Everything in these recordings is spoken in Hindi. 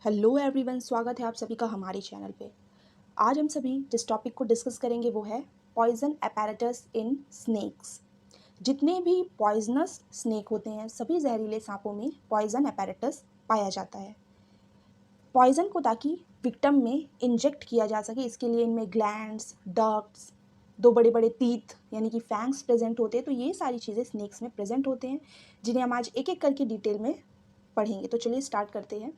हेलो एवरीवन, स्वागत है आप सभी का हमारे चैनल पे। आज हम सभी जिस टॉपिक को डिस्कस करेंगे वो है पॉइजन apparatus इन स्नेक्स। जितने भी पॉइजनस स्नेक होते हैं सभी जहरीले सांपों में पॉइजन apparatus पाया जाता है। पॉइजन को ताकि विक्टिम में इंजेक्ट किया जा सके इसके लिए इनमें ग्लैंड्स, डक्ट्स, दो बड़े बड़े टीथ यानी कि फैंग्स प्रेजेंट होते हैं। तो ये सारी चीज़ें स्नेक्स में प्रेजेंट होते हैं जिन्हें हम आज एक एक करके डिटेल में पढ़ेंगे। तो चलिए स्टार्ट करते हैं।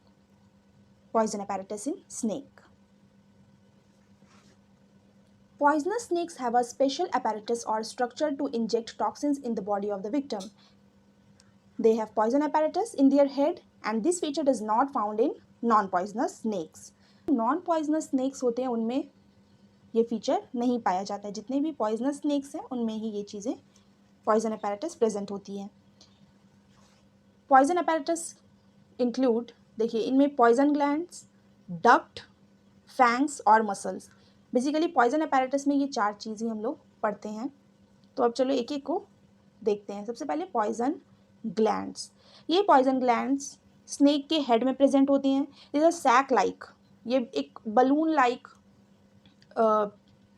Poison apparatus in snake. Poisonous snakes have a special apparatus or structure to inject toxins in the body of the victim. They have poison apparatus in their head and this feature is not found in non-poisonous snakes. Non-poisonous snakes होते हैं उनमें ये फीचर नहीं पाया जाता है। जितने भी poisonous snakes हैं उनमें ही ये चीज़ें poison apparatus प्रेजेंट होती हैं। Poison apparatus include, देखिए इनमें poison glands, duct, फैंग्स और मसल्स। बेसिकली पॉइजन apparatus में ये चार चीज़ें हम लोग पढ़ते हैं। तो अब चलो एक एक को देखते हैं। सबसे पहले पॉइजन ग्लैंड्स। ये पॉइजन ग्लैंड्स स्नेक के हेड में प्रेजेंट होती हैं। दिस अ सैक लाइक, ये एक बलून लाइक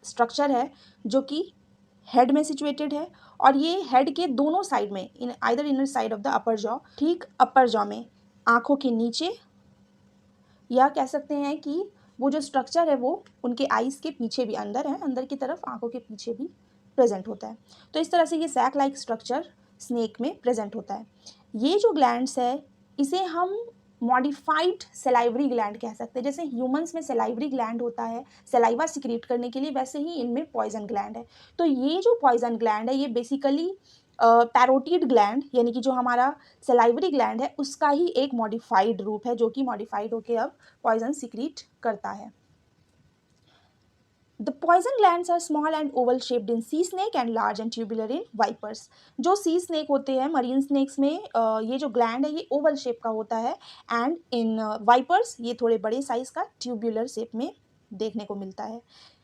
स्ट्रक्चर है जो कि हेड में सिचुएटेड है और ये हेड के दोनों साइड में, in either inner side of the upper jaw, ठीक अपर जॉ में आँखों के नीचे, या कह सकते हैं कि वो जो स्ट्रक्चर है वो उनके आइज़ के पीछे भी अंदर है, अंदर की तरफ आंखों के पीछे भी प्रेजेंट होता है। तो इस तरह से ये सैक लाइक स्ट्रक्चर स्नेक में प्रेजेंट होता है। ये जो ग्लैंड्स है इसे हम मॉडिफाइड सेलाइवरी ग्लैंड कह सकते हैं। जैसे ह्यूमंस में सेलाइवरी ग्लैंड होता है सलाइवा सिक्रीट करने के लिए, वैसे ही इनमें पॉइजन ग्लैंड है। तो ये जो पॉइजन ग्लैंड है ये बेसिकली पैरोटिड ग्लैंड यानी कि जो हमारा सेलाइवरी ग्लैंड है उसका ही एक मॉडिफाइड रूप है जो कि मॉडिफाइड होकर अब पॉइजन सिक्रीट करता है। The poison glands are small and oval shaped in sea snake and large and tubular in vipers. जो sea snake होते हैं मरीन स्नेक्स में ये जो ग्लैंड है ये ओवल शेप का होता है एंड इन वाइपर्स ये थोड़े बड़े साइज का ट्यूबुलर शेप में देखने को मिलता है।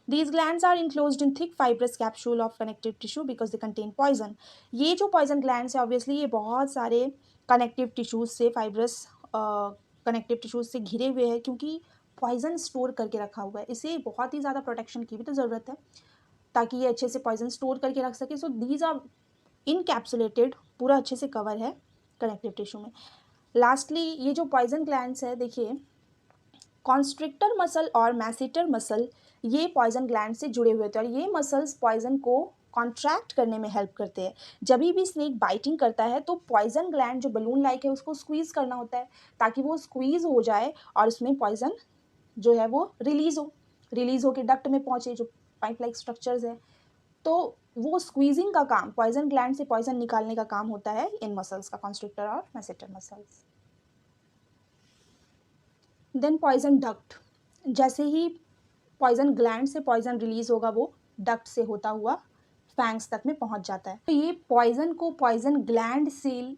These glands are enclosed in thick fibrous capsule of connective tissue because they contain poison. ये जो poison glands है obviously ये बहुत सारे connective tissues से fibrous connective tissues से घिरे हुए हैं क्योंकि पॉइजन स्टोर करके रखा हुआ है। इसे बहुत ही ज़्यादा प्रोटेक्शन की भी तो ज़रूरत है ताकि ये अच्छे से पॉइजन स्टोर करके रख सके। सो दीज आर इनकैप्सुलेटेड, पूरा अच्छे से कवर है कनेक्टिव टिश्यू में। लास्टली ये जो पॉइजन ग्लैंड्स है देखिए, कॉन्स्ट्रिक्टर मसल और मैसेटर मसल ये पॉइजन ग्लैंड से जुड़े हुए थे और ये मसल्स पॉइजन को कॉन्ट्रैक्ट करने में हेल्प करते हैं। जब भी स्नेक बाइटिंग करता है तो पॉइजन ग्लैंड जो बलून लाइक है उसको स्क्वीज़ करना होता है ताकि वो स्क्वीज़ हो जाए और उसमें पॉइजन जो है वो रिलीज़ हो के डक्ट में पहुँचे, जो पाइप लाइक स्ट्रक्चर्स है। तो वो स्क्वीजिंग का काम, पॉइजन ग्लैंड से पॉइजन निकालने का काम होता है इन मसल्स का, कॉन्स्ट्रिक्टर और masseter muscles. Then poison duct, जैसे ही पॉइजन ग्लैंड से पॉइजन रिलीज होगा वो डक्ट से होता हुआ फैंग्स तक में पहुंच जाता है। तो ये पॉइजन को पॉइजन ग्लैंड से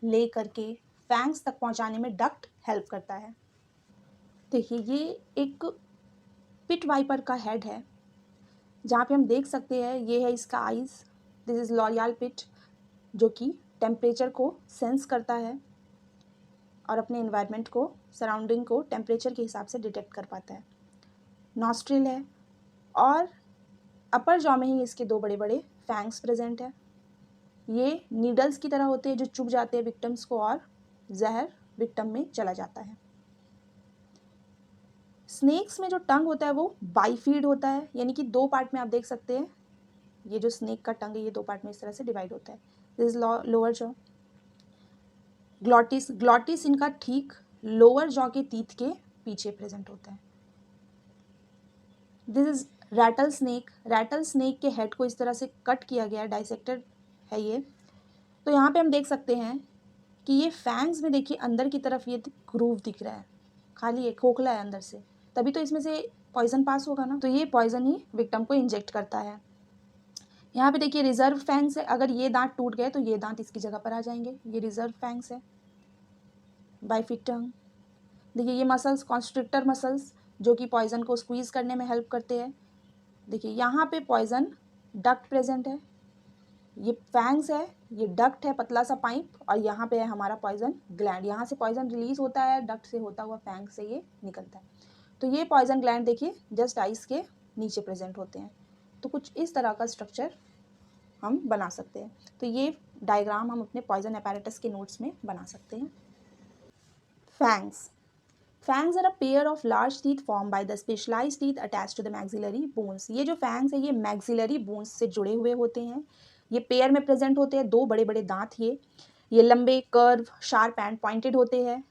ले करके फैंग्स तक पहुंचाने में डक्ट हेल्प करता है। देखिए ये एक पिट वाइपर का हेड है जहाँ पे हम देख सकते हैं ये है इसका आइज़। दिस इज़ लॉरियल पिट जो कि टेम्परेचर को सेंस करता है और अपने इन्वायरमेंट को, सराउंडिंग को टेम्परेचर के हिसाब से डिटेक्ट कर पाता है। नॉस्ट्रिल है और अपर जॉ में ही इसके दो बड़े बड़े फैंग्स प्रेजेंट है। ये नीडल्स की तरह होते हैं जो चुभ जाते हैं विक्टिम्स को और जहर विक्टिम में चला जाता है। स्नेक्स में जो टंग होता है वो बाइफीड होता है, यानी कि दो पार्ट में आप देख सकते हैं। ये जो स्नेक का टंग है ये दो पार्ट में इस तरह से डिवाइड होता है। This is lower jaw. Glottis इनका ठीक लोअर जॉ के टीथ के पीछे प्रेजेंट होता है। This is rattle snake. Rattle snake के हेड को इस तरह से कट किया गया है, डाइसेक्टेड है ये। तो यहाँ पे हम देख सकते हैं कि ये फैंग्स में देखिए अंदर की तरफ ये ग्रूव दिख रहा है, खाली एक खोखला है अंदर से, तभी तो इसमें से पॉइजन पास होगा ना। तो ये पॉइजन ही विक्टिम को इंजेक्ट करता है। यहाँ पे देखिए रिजर्व फैंग्स है, अगर ये दांत टूट गए तो ये दांत इसकी जगह पर आ जाएंगे, ये रिजर्व फैंग्स है। बाइफिड टंग, देखिए ये मसल्स कॉन्स्ट्रिक्टर मसल्स जो कि पॉइजन को स्क्वीज करने में हेल्प करते हैं। देखिए यहाँ पे पॉइजन डक्ट प्रेजेंट है ये फैंग्स है, ये डक्ट है, पतला सा पाइप, और यहाँ पे है हमारा पॉइजन ग्लैंड। यहाँ से पॉइजन रिलीज होता है, डक्ट से होता हुआ फैंग से ये निकलता है। तो ये पॉइजन ग्लैंड देखिए जस्ट आइस के नीचे प्रेजेंट होते हैं। तो कुछ इस तरह का स्ट्रक्चर हम बना सकते हैं। तो ये डायग्राम हम अपने पॉइजन अपैरेटस के नोट्स में बना सकते हैं। Fangs Fangs are a pair of large teeth formed by the specialized teeth attached to the maxillary bones. ये जो fangs है ये maxillary bones से जुड़े हुए होते हैं। ये पेयर में प्रेजेंट होते हैं, दो बड़े बड़े दांत ये लंबे, कर्व, शार्प एंड पॉइंटेड होते हैं।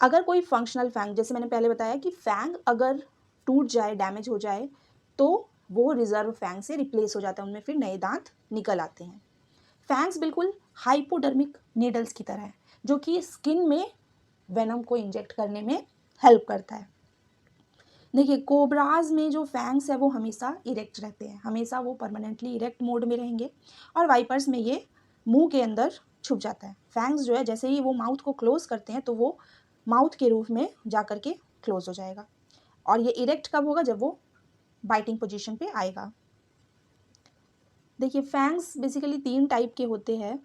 अगर कोई फंक्शनल फैंग, जैसे मैंने पहले बताया कि फैंग अगर टूट जाए, डैमेज हो जाए, तो वो रिजर्व फैंग से रिप्लेस हो जाता है, उनमें फिर नए दांत निकल आते हैं। फैंग्स बिल्कुल हाइपोडर्मिक नीडल्स की तरह है, जो कि स्किन में वेनम को इंजेक्ट करने में हेल्प करता है। देखिए कोबराज में जो फैंग्स है वो हमेशा इरेक्ट रहते हैं, हमेशा वो परमानेंटली इरेक्ट मोड में रहेंगे, और वाइपर्स में ये मुंह के अंदर छुप जाता है। फैंग्स जो है जैसे ही वो माउथ को क्लोज करते हैं तो वो माउथ के रूप में जा कर के क्लोज हो जाएगा, और ये इरेक्ट कब होगा, जब वो बाइटिंग पोजीशन पे आएगा। देखिए फैंग्स बेसिकली 3 टाइप के होते हैं।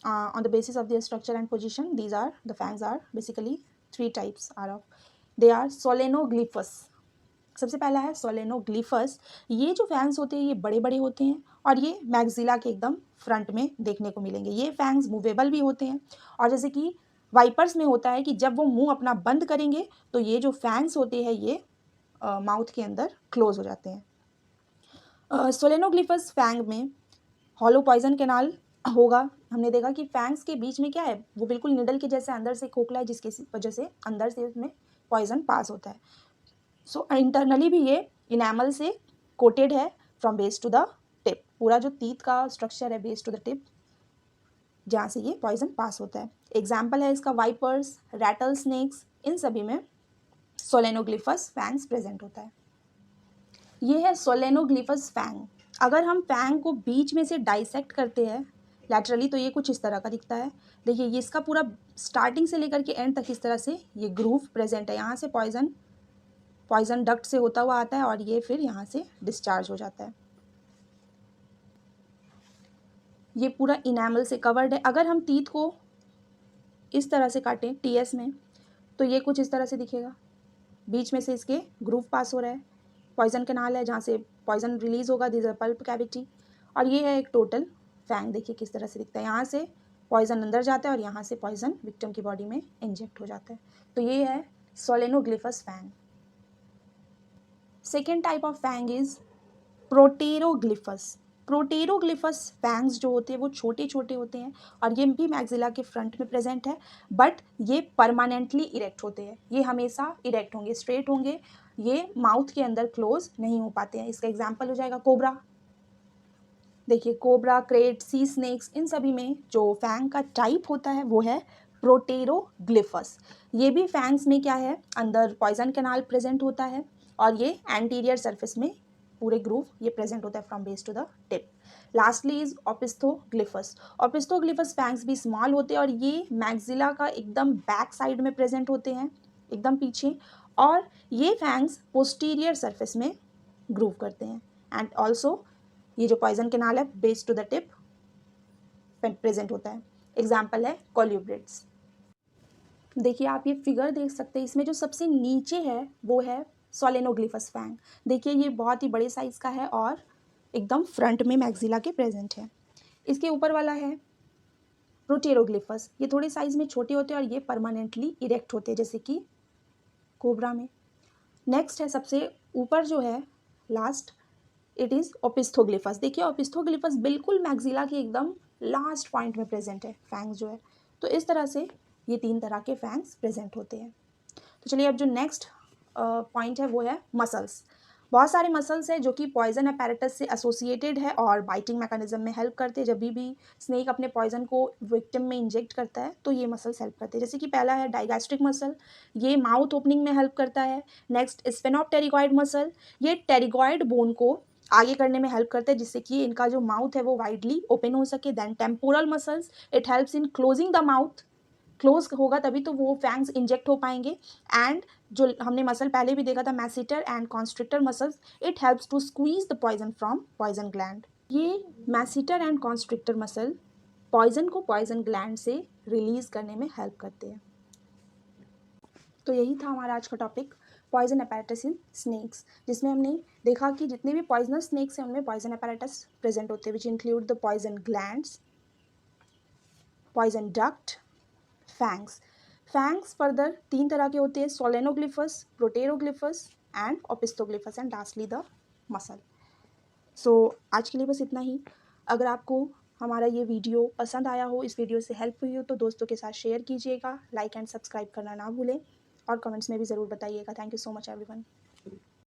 On the basis of their structure and position, the fangs are basically 3 types are of. They are solenoglyphus. सबसे पहला है सोलेनोग्लिफस। ये जो फैंग्स होते हैं ये बड़े बड़े होते हैं, और ये मैक्सिला के एकदम फ्रंट में देखने को मिलेंगे। ये फैंग्स मूवेबल भी होते हैं, और जैसे कि वाइपर्स में होता है कि जब वो मुंह अपना बंद करेंगे तो ये जो फैंग्स होते हैं ये माउथ के अंदर क्लोज हो जाते हैं। सोलेनोग्लिफस फैंग में हॉलो पॉइजन कैनाल होगा। हमने देखा कि फैंग्स के बीच में क्या है, वो बिल्कुल निडल के जैसे अंदर से खोखला है, जिसकी वजह से अंदर से उसमें पॉइजन पास होता है। सो इंटरनली भी ये इनैमल से कोटेड है from base to the tip. पूरा जो टीथ का स्ट्रक्चर है बेस टू द टिप, जहाँ से ये पॉइजन पास होता है। एग्जाम्पल है इसका वाइपर्स, रैटल स्नेक्स, इन सभी में सोलेनोग्लिफस फैंग्स प्रेजेंट होता है। ये है सोलेनोग्लिफस फैंग। अगर हम फैंग को बीच में से डाइसेक्ट करते हैं लैटरली तो ये कुछ इस तरह का दिखता है। देखिए ये इसका पूरा स्टार्टिंग से लेकर के एंड तक इस तरह से ये ग्रूव प्रेजेंट है। यहाँ से पॉइजन डक्ट से होता हुआ आता है, और ये फिर यहाँ से डिस्चार्ज हो जाता है। ये पूरा इनैमल से कवर्ड है। अगर हम टीथ को इस तरह से काटें टीएस में तो ये कुछ इस तरह से दिखेगा। बीच में से इसके ग्रूव पास हो रहा है, पॉइजन कैनाल है जहाँ से पॉइजन रिलीज होगा, दिस पल्प कैविटी, और ये है एक टोटल फैंग। देखिए किस तरह से दिखता है, यहाँ से पॉइजन अंदर जाता है और यहाँ से पॉइजन विक्टिम की बॉडी में इंजेक्ट हो जाता है। तो ये है solenoglyphous fang. Second type of fang is proteroglyphous. Proteroglyphous fangs जो होते हैं वो छोटे छोटे होते हैं, और ये भी मैक्सिला के फ्रंट में प्रेजेंट है, बट ये परमानेंटली इरेक्ट होते हैं। ये हमेशा इरेक्ट होंगे, स्ट्रेट होंगे, ये माउथ के अंदर क्लोज नहीं हो पाते हैं। इसका एग्जाम्पल हो जाएगा कोबरा। देखिए कोबरा, क्रेट, सी स्नेक्स, इन सभी में जो फैंग का टाइप होता है वो है प्रोटेरोग्लिफस। ये भी फैंग्स में क्या है, अंदर पॉइजन कैनाल प्रेजेंट होता है, और ये एंटीरियर सरफेस में पूरे ग्रूव ये प्रेजेंट होता है from base to the tip. Lastly is opisthoglyphous. Opisthoglyphous fangs भी स्मॉल होते हैं, और ये मैक्सिला का एकदम बैक साइड में प्रेजेंट होते हैं, एकदम पीछे, और ये फैंग्स पोस्टीरियर सरफेस में ग्रूव करते हैं। एंड ऑल्सो ये जो पॉइजन कैनाल है base to the tip present होता है। एग्जाम्पल है कोल्यूब्रिड्स। देखिए आप ये फिगर देख सकते हैं, इसमें जो सबसे नीचे है वो है सोलेनोग्लिफस फैंग। देखिए ये बहुत ही बड़े साइज का है और एकदम फ्रंट में मैक्सिला के प्रेजेंट है। इसके ऊपर वाला है प्रोटेरोग्लिफस। ये थोड़े साइज में छोटे होते हैं और ये परमानेंटली इरेक्ट होते हैं, जैसे कि कोबरा में। नेक्स्ट है सबसे ऊपर जो है लास्ट, इट इज़ ओपिस्थोग्लिफस। देखिए ओपिस्थोग्लिफस बिल्कुल मैक्सिला के एकदम लास्ट पॉइंट में प्रेजेंट है फैंग्स जो है। तो इस तरह से ये 3 तरह के फैंग्स प्रेजेंट होते हैं। तो चलिए अब जो नेक्स्ट पॉइंट है वो है मसल्स। बहुत सारे मसल्स हैं जो कि पॉइजन अपैरेटस से एसोसिएटेड है और बाइटिंग मैकेनिज्म में हेल्प करते हैं। जब भी स्नेक अपने पॉइजन को विक्टिम में इंजेक्ट करता है तो ये मसल्स हेल्प करते हैं। जैसे कि पहला है डाइगैस्ट्रिक मसल, ये माउथ ओपनिंग में हेल्प करता है। नेक्स्ट स्फेनोप्टेरिगॉइड मसल, ये टेरिगॉइड बोन को आगे करने में हेल्प करते हैं, जिससे कि इनका जो माउथ है वो वाइडली ओपन हो सके। Then temporal muscles, it helps in closing the mouth. Close होगा तभी तो वो फैंग्स इंजेक्ट हो पाएंगे। एंड जो हमने मसल पहले भी देखा था masseter and constrictor muscles, it helps to squeeze the poison from poison gland. ये masseter and constrictor muscle poison को पॉइजन ग्लैंड से रिलीज करने में हेल्प करते हैं। तो यही था हमारा आज का टॉपिक, पॉइजन अपैरेटस इन स्नेक्स, जिसमें हमने देखा कि जितने भी पॉइजनस स्नेक्स हैं उनमें पॉइजन अपैरेटस प्रेजेंट होते हैं, which include the poison glands, poison duct, fangs. Fangs further 3 तरह के होते हैं, solenoglyphous, proteroglyphous and opisthoglyphous, and lastly the muscle. So आज के लिए बस इतना ही। अगर आपको हमारा ये वीडियो पसंद आया हो, इस वीडियो से हेल्प हुई हो, तो दोस्तों के साथ शेयर कीजिएगा, लाइक एंड सब्सक्राइब करना ना भूलें और कमेंट्स में भी ज़रूर बताइएगा। Thank you so much everyone.